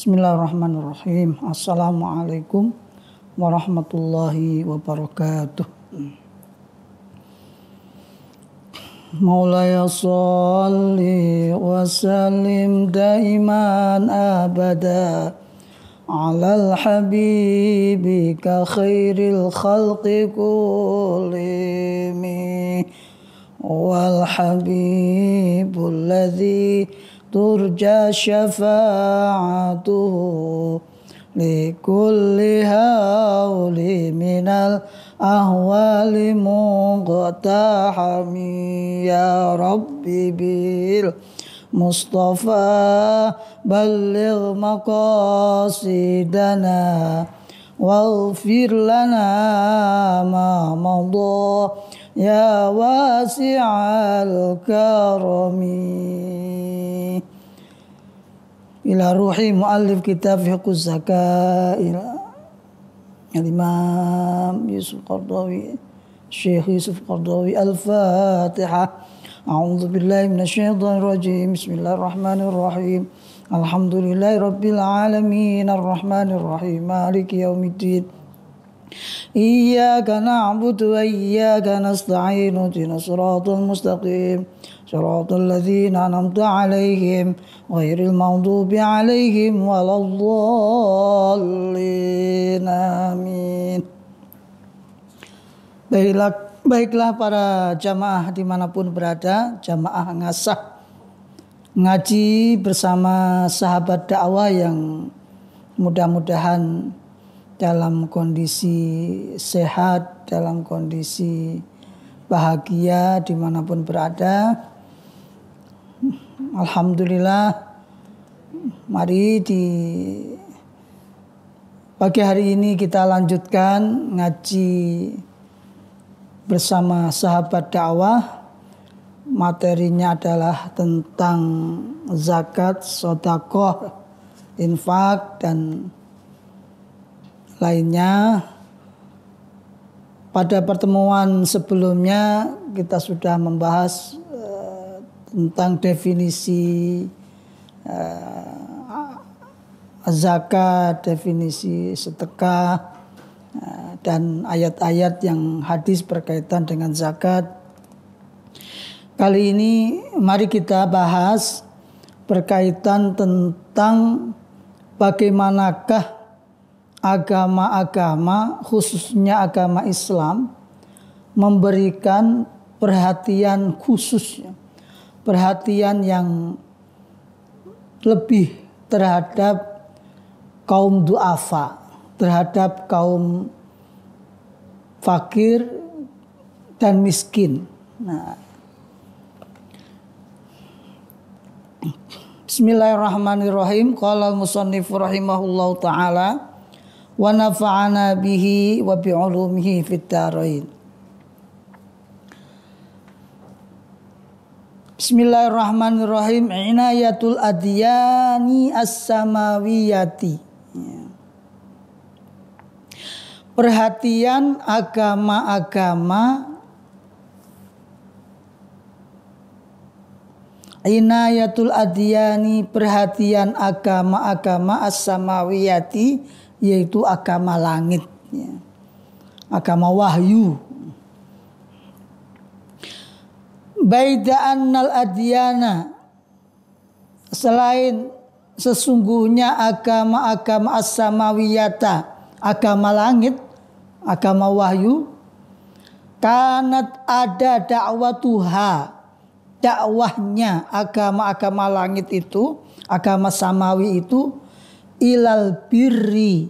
Bismillahirrahmanirrahim. Assalamualaikum warahmatullahi wabarakatuh. Maulaya sholli wa sallim daiman abada alal habibika khairil khalqi kullihim wal habibul ladzi turja syafa'atuhu likulli hauli minal ahwali muqtahami ya rabbi bil mustafa balligh maqasidana waghfir lana ma madha ya wasi'al karami ila ruhi muallif kitab fiqhuz zakah al-imam Yusuf Qaradawi Syekh Yusuf Qaradawi al-Fatihah. A'udzu billahi minasyaitonir rajim. Bismillahirrahmanirrahim. Alhamdulillahi rabbil alamin arrahmanir rahim maliki yaumiddin. Iyyaka na'budu wa iyyaka nasta'in ihdinas siratal mustaqim siratal ladzina an'amta 'alaihim ghairil maghdubi 'alaihim waladdallin amin. Baiklah para jamaah dimanapun berada, jamaah ngasah ngaji bersama sahabat dakwah yang mudah-mudahan dalam kondisi sehat, dalam kondisi bahagia dimanapun berada. Alhamdulillah, mari di pagi hari ini kita lanjutkan ngaji bersama sahabat dakwah. Materinya adalah tentang zakat, sedekah, infak dan lainnya. Pada pertemuan sebelumnya kita sudah membahas tentang definisi zakat, definisi sedekah dan ayat-ayat yang hadis berkaitan dengan zakat. Kali ini mari kita bahas berkaitan tentang bagaimanakah agama-agama, khususnya agama Islam, memberikan perhatian khusus, perhatian yang lebih terhadap kaum du'afa, terhadap kaum fakir dan miskin. Nah, Bismillahirrahmanirrahim. Qala al-musannif rahimahullahu ta'ala wa nafa'ana bihi wa bi'ulumihi fid dharain. Bismillahirrahmanirrahim. Inayatul adyani as-samawiyati. Perhatian agama-agama, inayatul adyani, perhatian agama-agama as-samawiyati, yaitu agama langit, agama wahyu. Baida annal adyana, selain sesungguhnya agama-agama as-samawiyata, agama langit, agama wahyu, kanat ada dakwatuha, dakwahnya agama-agama langit itu, agama samawi itu, ilal birri,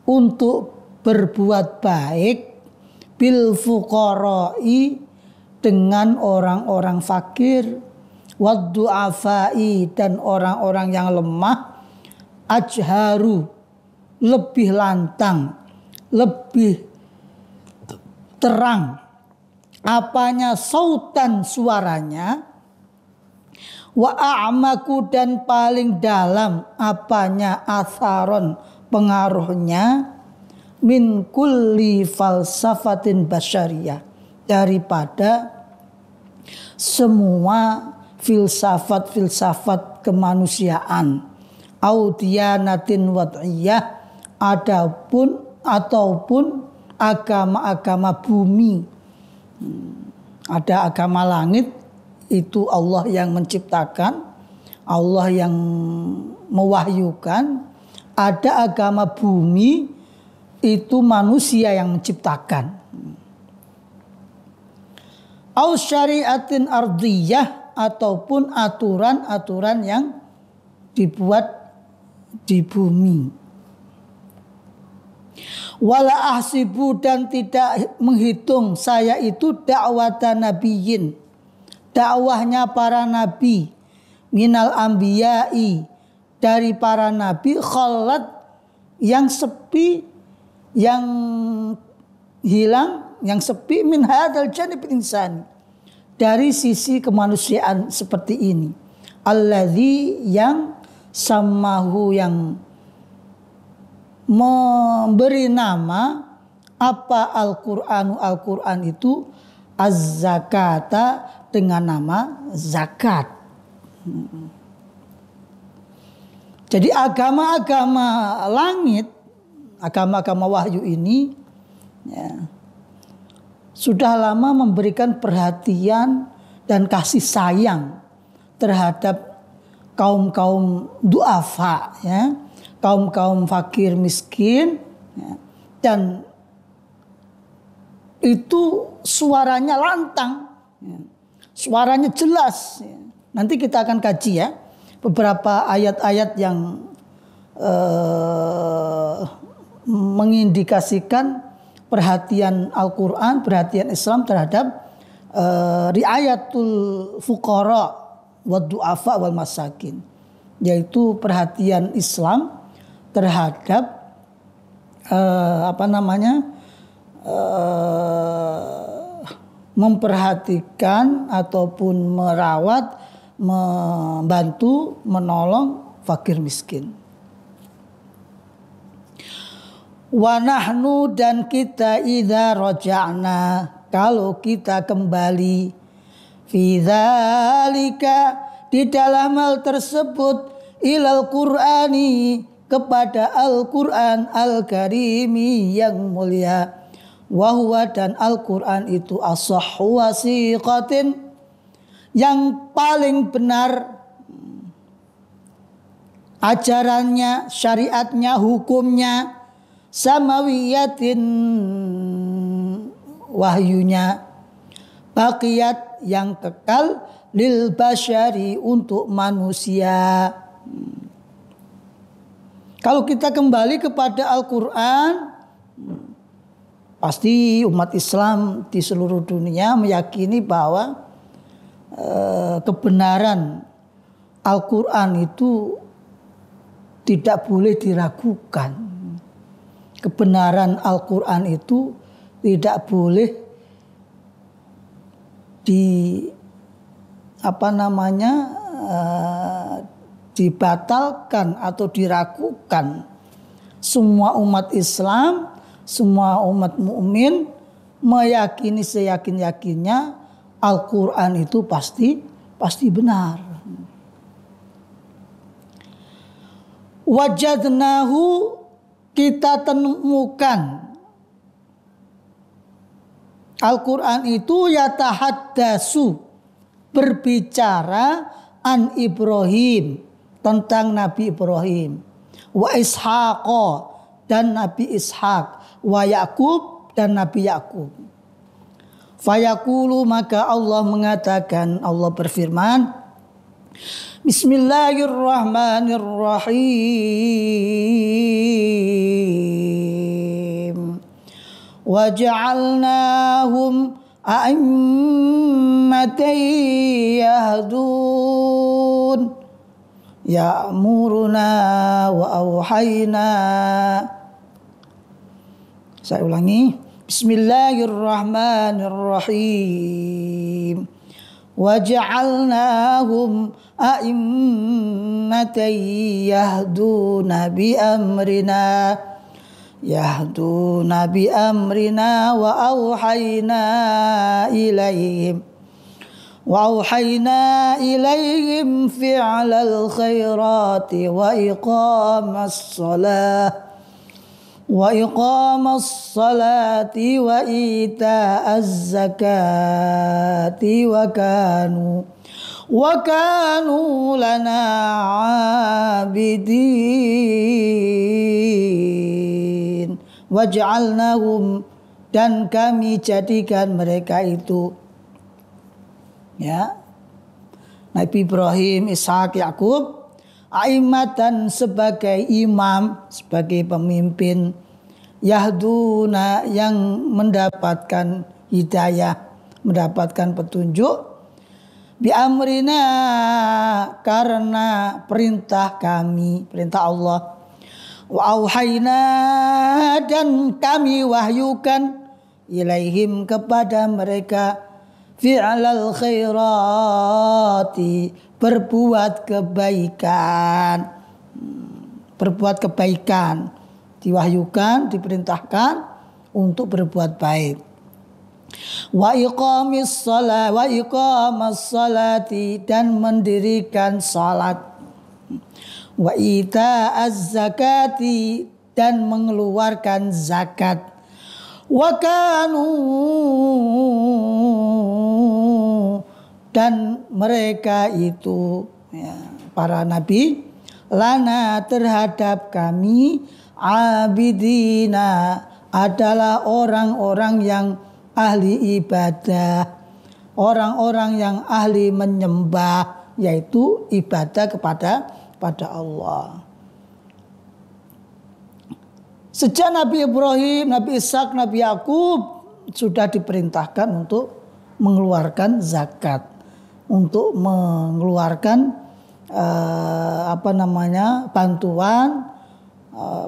untuk berbuat baik, bil fuqara'i, dengan orang-orang fakir, wad du'afai, dan orang-orang yang lemah, ajharu, lebih lantang, lebih terang apanya, sautan suaranya, wa a'maku, dan paling dalam apanya, atharon, pengaruhnya, min kulli falsafatin basyariyah, daripada semua filsafat-filsafat kemanusiaan, au diyanatin wad'iyah, ataupun agama-agama bumi. Ada agama langit, itu Allah yang menciptakan, Allah yang mewahyukan. Ada agama bumi, itu manusia yang menciptakan. Au syariatin ardiyah, ataupun aturan-aturan yang dibuat di bumi. Wala ahsibu, dan tidak menghitung saya itu da'watan nabiyyin, dakwahnya para nabi, minal anbiya'i, dari para nabi, khalat, yang sepi, yang hilang, yang sepi, min hadzal janib insani, dari sisi kemanusiaan seperti ini. Alladzi, yang samahu, yang memberi nama apa Al-Quran itu az-zakata, dengan nama zakat. Jadi agama-agama langit, agama-agama wahyu ini ya, sudah lama memberikan perhatian dan kasih sayang terhadap kaum-kaum du'afa, ya, kaum-kaum fakir miskin, ya, dan itu suaranya lantang, ya, suaranya jelas. Ya. Nanti kita akan kaji ya beberapa ayat-ayat yang mengindikasikan perhatian Al-Quran, perhatian Islam terhadap riayatul fuqara wa du'afa wal masakin, yaitu perhatian Islam terhadap memperhatikan ataupun merawat, membantu, menolong fakir miskin. Wa nahnu, dan kita, idza raja'na, kalau kita kembali, fi dzalika, di dalam hal tersebut, ilal qur'ani, kepada Al-Quran Al-Karimi yang mulia, wahwa, dan Al-Quran itu as-sahhu wasiqatin, yang paling benar ajarannya, syariatnya, hukumnya, samawiyatin, wahyunya, baqiyat, yang kekal, lil basyari, untuk manusia. Kalau kita kembali kepada Al-Quran, pasti umat Islam di seluruh dunia meyakini bahwa kebenaran Al-Quran itu tidak boleh diragukan. Kebenaran Al-Quran itu tidak boleh dibatalkan atau diragukan. Semua umat Islam, semua umat mukmin meyakini seyakin-yakinnya Al-Quran itu pasti benar. Wajadnahu, kita temukan Al-Quran itu yatahaddasu, berbicara an Ibrahim, tentang Nabi Ibrahim, wa Ishaqo, dan Nabi Ishaq, wa Yakub, dan Nabi Yakub. Fayaqulu, maka Allah mengatakan, Allah berfirman, Bismillahirrahmanirrahim. Wa ja'alnahum a'immatan yahdun ya'muruna wa auhayna. Saya ulangi. Bismillahirrahmanirrahim. Wa ja'alnahum a'immatan yahduna bi amrina wa auhayna ilaihim Wa auhayna ilaihim fi'lal khairati wa iqamas salati wa ita'az zakati wa kanu lana abidin waj'alnahum, dan kami jadikan mereka itu, ya, Nabi Ibrahim, Ishak, Yakub, aimatan, sebagai imam, sebagai pemimpin, yahduna, yang mendapatkan hidayah, mendapatkan petunjuk, bi amrina, karena perintah kami, perintah Allah, wa auhayna, dan kami wahyukan, ilaihim, kepada mereka, fi'lal khairati, berbuat kebaikan, diwahyukan, diperintahkan untuk berbuat baik. Wa iqamis salati, dan mendirikan salat. Wa ita'az zakati, dan mengeluarkan zakat. Wa kanu, dan mereka itu, ya, para nabi, lana, terhadap kami, abidina, adalah orang-orang yang ahli ibadah, orang-orang yang ahli menyembah, yaitu ibadah kepada Allah. Sejak Nabi Ibrahim, Nabi Ishak, Nabi Yakub sudah diperintahkan untuk mengeluarkan zakat, untuk mengeluarkan bantuan,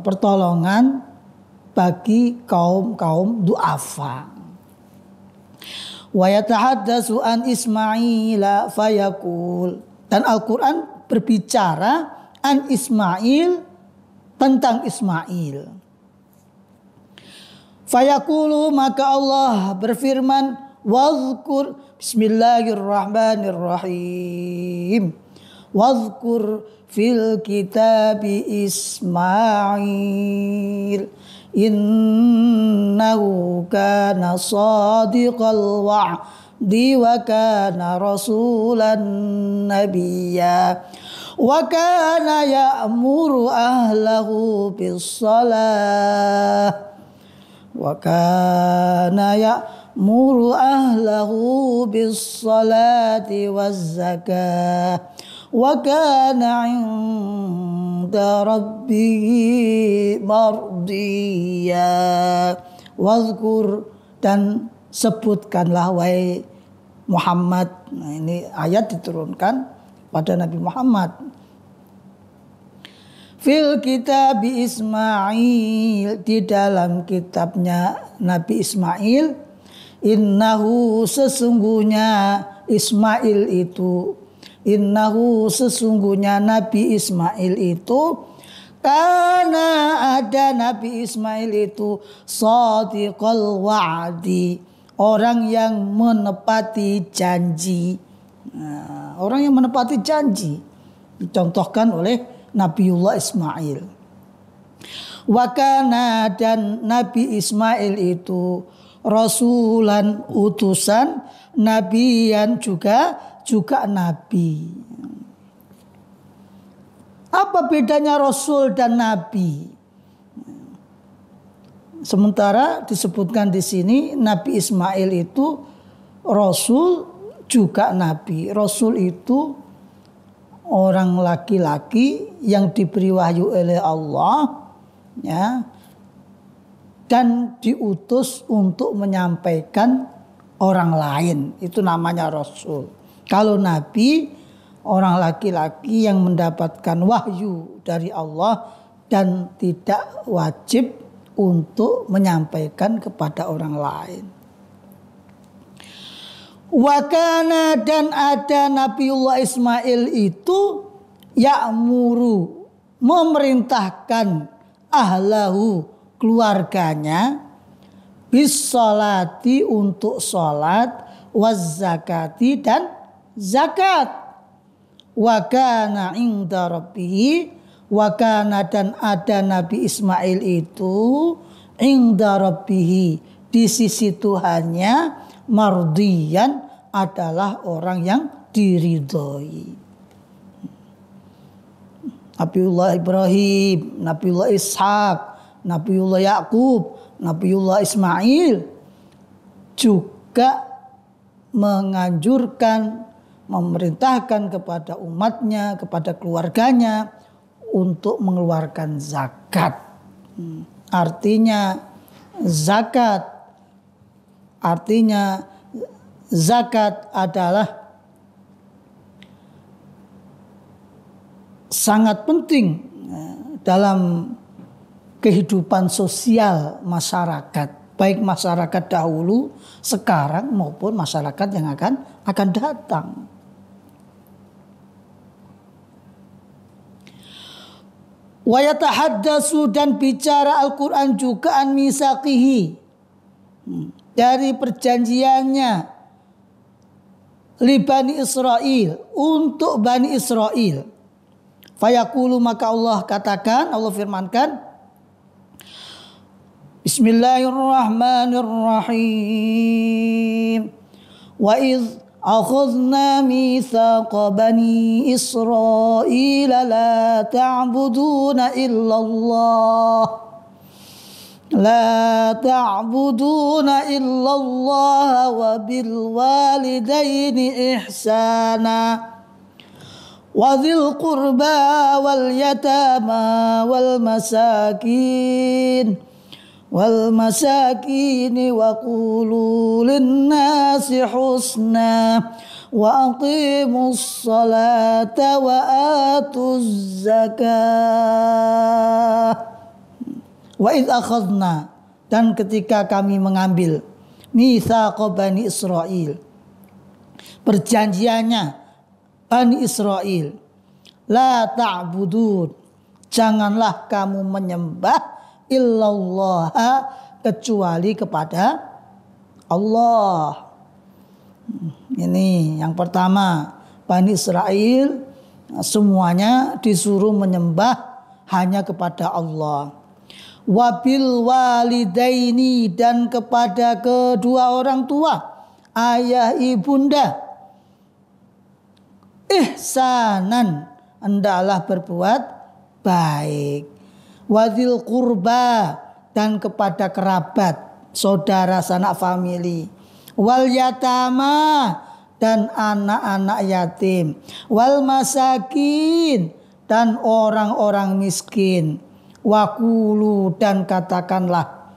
pertolongan bagi kaum du'afa. Wa yatahaddatsu an Ismail fayaqul, dan Al-Qur'an berbicara an Ismail, tentang Ismail. Fayaqulu, maka Allah berfirman, wadhkur, bismillahirrahmanirrahim, wadhkur fil kitabi Ismail innahu kana sadiqal wa'di wa kana rasulan nabiyya wa kana ya'muru ahlahu bis-shalah waz-zakah wa kana 'inda rabbihi mardiyya. Wadhkur, dan sebutkanlah wahai Muhammad. Nah, ini ayat diturunkan pada Nabi Muhammad. Fil kitab Ismail, di dalam kitabnya Nabi Ismail, innahu, sesungguhnya Ismail itu, innahu, sesungguhnya Nabi Ismail itu, karena ada Nabi Ismail itu, shadiqal wa'di, orang yang menepati janji. Nah, orang yang menepati janji dicontohkan oleh Nabiullah Ismail. Wa kana, dan Nabi Ismail itu, rasulan, utusan, nabiyan, juga nabi. Apa bedanya rasul dan nabi? Sementara disebutkan di sini Nabi Ismail itu rasul juga nabi. Rasul itu orang laki-laki yang diberi wahyu oleh Allah, ya, dan diutus untuk menyampaikan orang lain, itu namanya rasul. Kalau nabi, orang laki-laki yang mendapatkan wahyu dari Allah dan tidak wajib untuk menyampaikan kepada orang lain. Wakana, dan ada Nabiullah Ismail itu, ya'muru, memerintahkan, ahlahu, keluarganya, bis sholati, untuk sholat, waz zakati, dan zakat. Wa kana inda rabbih, wa kana dan ada Nabi Ismail itu inda rabbih, di sisi Tuhannya, mardiyan, adalah orang yang diridhoi. Nabiullah Ibrahim, Nabiullah Ishak, Nabiullah Yakub, Nabiullah Ismail juga menganjurkan, memerintahkan kepada umatnya, kepada keluarganya untuk mengeluarkan zakat. Artinya zakat adalah sangat penting dalam kehidupan sosial masyarakat, baik masyarakat dahulu, sekarang maupun masyarakat yang akan datang. Wa yatahaddatsu, dan bicara Al-Qur'an juga an misaqihi, dari perjanjiannya li Bani Israil, untuk Bani Israil. Fayaqulu, maka Allah katakan, Allah firmankan, Bismillahirrahmanirrahim. Wa idh akhadna mitsaqa bani Israil la ta'buduna illallah wa bil walidaini ihsana wa dzil qurba wal yatama wal masakin wa qulu linnasi husna wa aqimus salata wa atuz zakah. Wa idh akhadna, dan ketika kami mengambil mitsaqa Bani Israil, perjanjiannya Bani Israil, la ta'budun, janganlah kamu menyembah illallah, kecuali kepada Allah. Ini yang pertama, Bani Israil semuanya disuruh menyembah hanya kepada Allah. Wabil walidaini, dan kepada kedua orang tua, ayah ibunda, ihsanan, hendaklah berbuat baik. Wadzil qurba, dan kepada kerabat, saudara sanak famili. Wal yatama, dan anak-anak yatim. Wal masakin, dan orang-orang miskin. Waqulu, dan katakanlah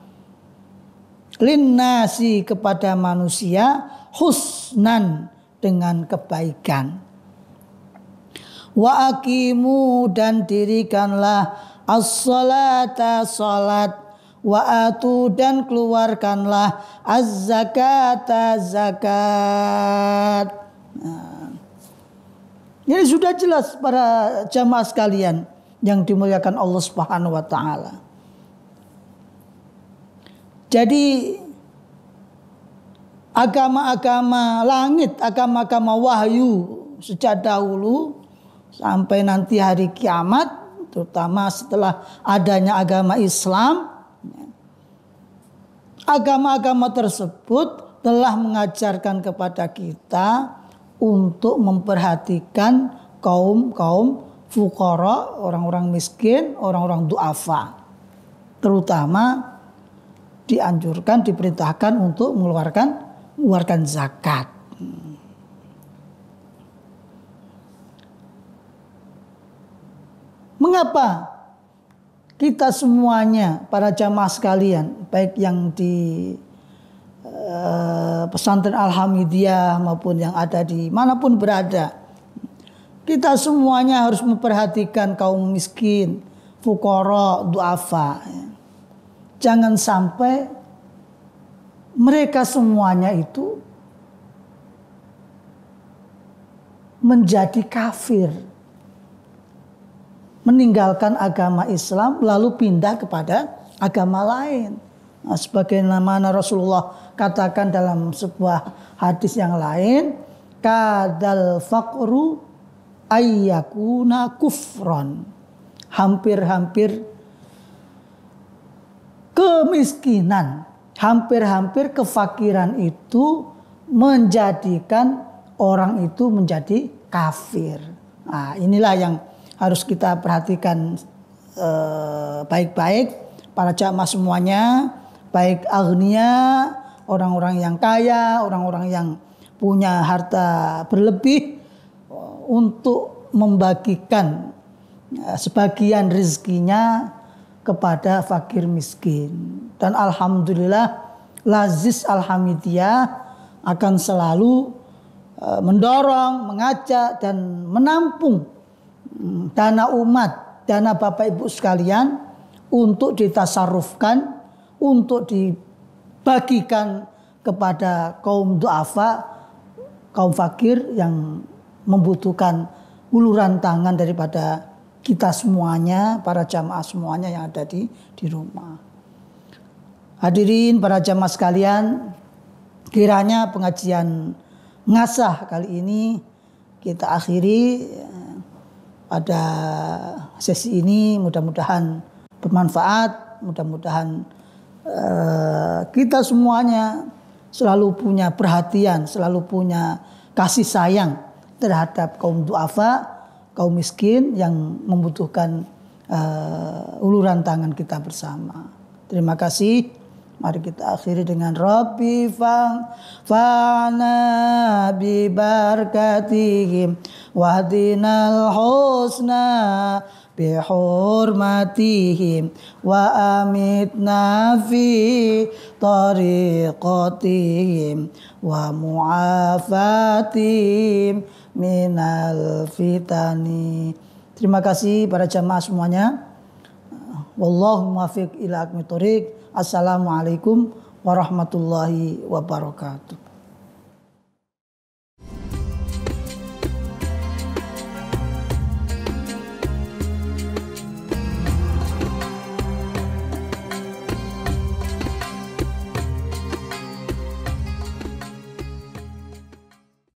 linnasi, kepada manusia, husnan, dengan kebaikan. Wa aqimu, dan dirikanlah as-salata, salat. Wa atu, dan keluarkanlah az-zakata, zakat. Ini sudah jelas para jamaah sekalian yang dimuliakan Allah Subhanahu wa taala. Jadi agama-agama langit, agama-agama wahyu sejak dahulu sampai nanti hari kiamat, terutama setelah adanya agama Islam, agama-agama tersebut telah mengajarkan kepada kita untuk memperhatikan kaum fuqara, orang-orang miskin, orang-orang du'afa. Terutama dianjurkan, diperintahkan untuk mengeluarkan zakat. Mengapa kita semuanya, para jamaah sekalian, baik yang di pesantren Al-Hamidiyah maupun yang ada di manapun berada, kita semuanya harus memperhatikan kaum miskin, fuqara, du'afa. Jangan sampai mereka semuanya itu menjadi kafir, meninggalkan agama Islam lalu pindah kepada agama lain. Nah, sebagaimana Rasulullah katakan dalam sebuah hadis yang lain, kadal faqru ayyakuna kufron. Hampir-hampir kemiskinan, hampir-hampir kefakiran itu menjadikan orang itu menjadi kafir. Nah, inilah yang harus kita perhatikan baik-baik para jamaah semuanya, baik agniya, orang-orang yang kaya, orang-orang yang punya harta berlebih, untuk membagikan sebagian rezekinya kepada fakir miskin. Dan alhamdulillah Lazis Al-Hamidiyah akan selalu mendorong, mengajak dan menampung dana umat, dana Bapak Ibu sekalian untuk ditasarrufkan, untuk dibagikan kepada kaum du'afa, kaum fakir yang membutuhkan uluran tangan daripada kita semuanya, para jamaah semuanya yang ada di rumah. Hadirin para jamaah sekalian, kiranya pengajian ngasah kali ini kita akhiri pada sesi ini. Mudah-mudahan bermanfaat, mudah-mudahan kita semuanya selalu punya perhatian, selalu punya kasih sayang terhadap kaum du'afa, kaum miskin yang membutuhkan uluran tangan kita bersama. Terima kasih. Mari kita akhiri dengan Rabbi fa'na bi barakatihim wahdinal husna bi hurmatihim wa amitna fi tariqatihim wa mu'afatihim minal fitani. Terima kasih para jamaah semuanya. Wallahu muwaffiq ila aqwamit thoriq. Assalamualaikum warahmatullahi wabarakatuh.